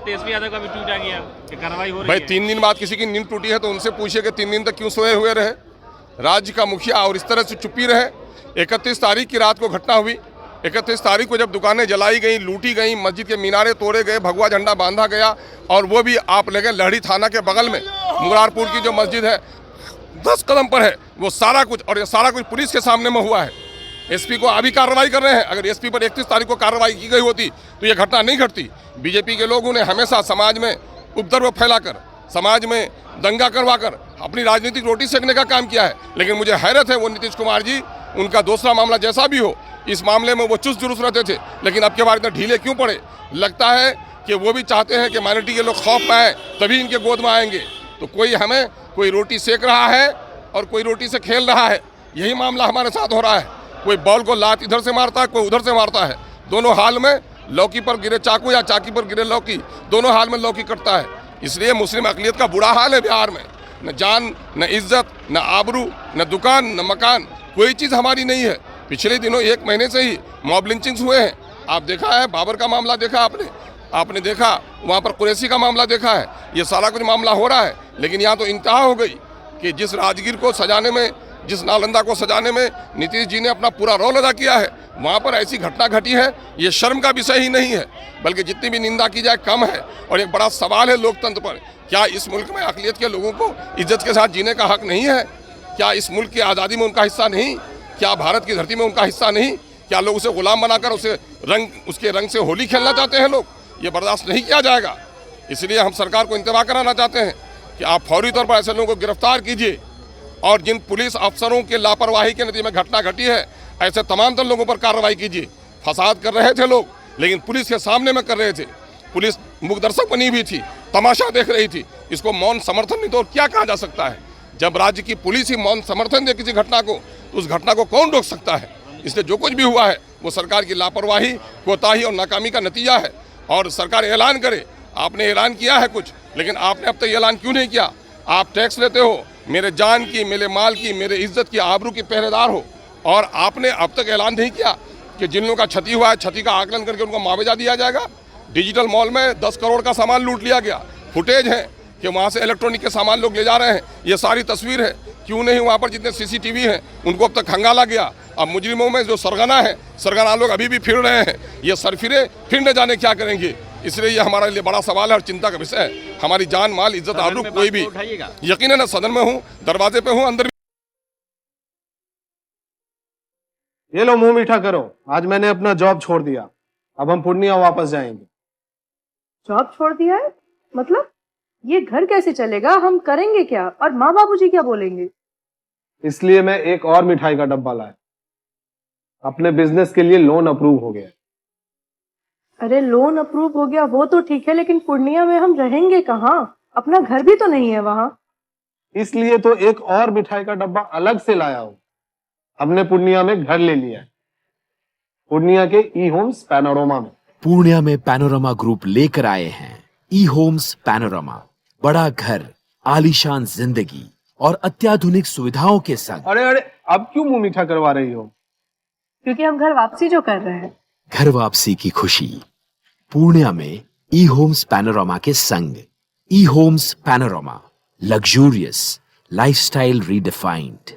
तेजस्वी यादव का भी ट्वीट आ गया कि कार्रवाई हो रही भाई है। 3 दिन बाद किसी की नींद टूटी है तो उनसे पूछिए कि 3 दिन तक क्यों सोए हुए रहे। राज्य का मुखिया और इस तरह से चुप्पी रहे। 31 तारीख की रात को घटना हुई। 31 तारीख को जब दुकानें जलाई गई, लूटी गई, मस्जिद के मीनारे तोड़े गए, भगवा झंडा बांधा गया, और वो भी आप ले गए लहड़ी थाना के बगल में मुरारपुर की जो मस्जिद है 10 कदम पर है, वो सारा कुछ, और ये सारा कुछ पुलिस के सामने में हुआ है। एसपी को अभी कार्रवाई कर रहे हैं। अगर एसपी पर 31 तारीख को कार्रवाई की गई होती तो ये घटना नहीं घटती। बीजेपी के लोगों ने हमेशा समाज में उपद्रव फैलाकर, समाज में दंगा करवाकर अपनी राजनीतिक रोटी सेकने का काम किया है। लेकिन मुझे हैरत है, वो नीतीश कुमार जी, उनका दूसरा मामला जैसा भी हो, इस मामले में वो चुस्त दुरुस्त रहते थे, लेकिन अब के बार इतना ढीले क्यों पड़े। लगता है कि वो भी चाहते हैं कि माइनॉरिटी के लोग खौफ पाएँ तभी इनके गोद में आएंगे। तो कोई रोटी सेक रहा है और कोई रोटी से खेल रहा है। यही मामला हमारे साथ हो रहा है। कोई बॉल को लात इधर से मारता है, कोई उधर से मारता है। दोनों हाल में लौकी पर गिरे चाकू या चाकी पर गिरे लौकी, दोनों हाल में लौकी कटता है। इसलिए मुस्लिम अक़लियत का बुरा हाल है बिहार में। न जान, न इज्जत, न आबरू, न दुकान, न मकान, कोई चीज़ हमारी नहीं है। पिछले दिनों 1 महीने से ही मॉब लिंचिंग्स हुए हैं। आप देखा है, बाबर का मामला देखा आपने देखा, वहाँ पर कुरैशी का मामला देखा है। ये सारा कुछ मामला हो रहा है। लेकिन यहाँ तो इंतहा हो गई कि जिस राजगीर को सजाने में, जिस नालंदा को सजाने में नीतीश जी ने अपना पूरा रोल अदा किया है, वहाँ पर ऐसी घटना घटी है। ये शर्म का विषय ही नहीं है, बल्कि जितनी भी निंदा की जाए कम है। और एक बड़ा सवाल है लोकतंत्र पर, क्या इस मुल्क में अक़लियत के लोगों को इज्जत के साथ जीने का हक नहीं है? क्या इस मुल्क की आज़ादी में उनका हिस्सा नहीं? क्या भारत की धरती में उनका हिस्सा नहीं? क्या लोग उसे गुलाम बनाकर उसके रंग से होली खेलना चाहते हैं लोग? ये बर्दाश्त नहीं किया जाएगा। इसलिए हम सरकार को इंतबाह कराना चाहते हैं कि आप फौरी तौर पर ऐसे लोगों को गिरफ्तार कीजिए, और जिन पुलिस अफसरों के लापरवाही के नतीजे में घटना घटी है, ऐसे तमाम तर लोगों पर कार्रवाई कीजिए। फसाद कर रहे थे लोग, लेकिन पुलिस के सामने में कर रहे थे। पुलिस मुखदर्शक बनी हुई थी, तमाशा देख रही थी। इसको मौन समर्थन नहीं तो और क्या कहा जा सकता है? जब राज्य की पुलिस ही मौन समर्थन दे किसी घटना को, तो उस घटना को कौन रोक सकता है? इसलिए जो कुछ भी हुआ है वो सरकार की लापरवाही, कोताही और नाकामी का नतीजा है। और सरकार ऐलान करे, आपने ऐलान किया है कुछ, लेकिन आपने अब तक ऐलान क्यों नहीं किया? आप टैक्स लेते हो, मेरे जान की, मेरे माल की, मेरे इज्जत की, आबरू की पहरेदार हो, और आपने अब तक ऐलान नहीं किया कि जिन लोगों का क्षति हुआ है, क्षति का आकलन करके उनको मुआवजा दिया जाएगा। डिजिटल मॉल में 10 करोड़ का सामान लूट लिया गया। फुटेज है कि वहाँ से इलेक्ट्रॉनिक के सामान लोग ले जा रहे हैं, ये सारी तस्वीर है। क्यों नहीं वहाँ पर जितने CCTV हैं उनको अब तक खंगाला गया? अब मुजरिमों में जो सरगना लोग अभी भी फिर रहे हैं। ये सरफिरे फिर न जाने क्या करेंगे। इसलिए ये हमारे लिए बड़ा सवाल है और चिंता का विषय है। हमारी जान, माल, इज्जत, आबरू कोई भी, यकीनन सदन में हूँ, दरवाजे पे हूँ, अंदर। ये लो, मुंह मीठा करो। आज मैंने अपना जॉब छोड़ दिया, अब हम पूर्णिया वापस जाएंगे। जॉब छोड़ दिया है? मतलब ये घर कैसे चलेगा? हम करेंगे क्या? और माँ बाबूजी क्या बोलेंगे? इसलिए मैं एक और मिठाई का डब्बा लाया। अपने बिजनेस के लिए लोन अप्रूव हो गया। अरे लोन अप्रूव हो गया वो तो ठीक है, लेकिन पूर्णिया में हम रहेंगे कहाँ? अपना घर भी तो नहीं है वहाँ। इसलिए तो एक और मिठाई का डब्बा अलग से लाया हूँ। हमने पूर्णिया में घर ले लिया है, पूर्णिया के ई-होम्स पैनोरमा में। पूर्णिया में पैनोरमा ग्रुप लेकर आए हैं ई-होम्स पैनोरमा। बड़ा घर, आलीशान जिंदगी और अत्याधुनिक सुविधाओं के संग। अरे अब क्यों मुंह मीठा करवा रही हो? क्योंकि हम घर वापसी जो कर रहे हैं। घर वापसी की खुशी पूर्णिया में ई-होम्स पैनोरमा के संग। ई-होम्स पैनोरमा, लग्जूरियस लाइफस्टाइल रीडिफाइंड।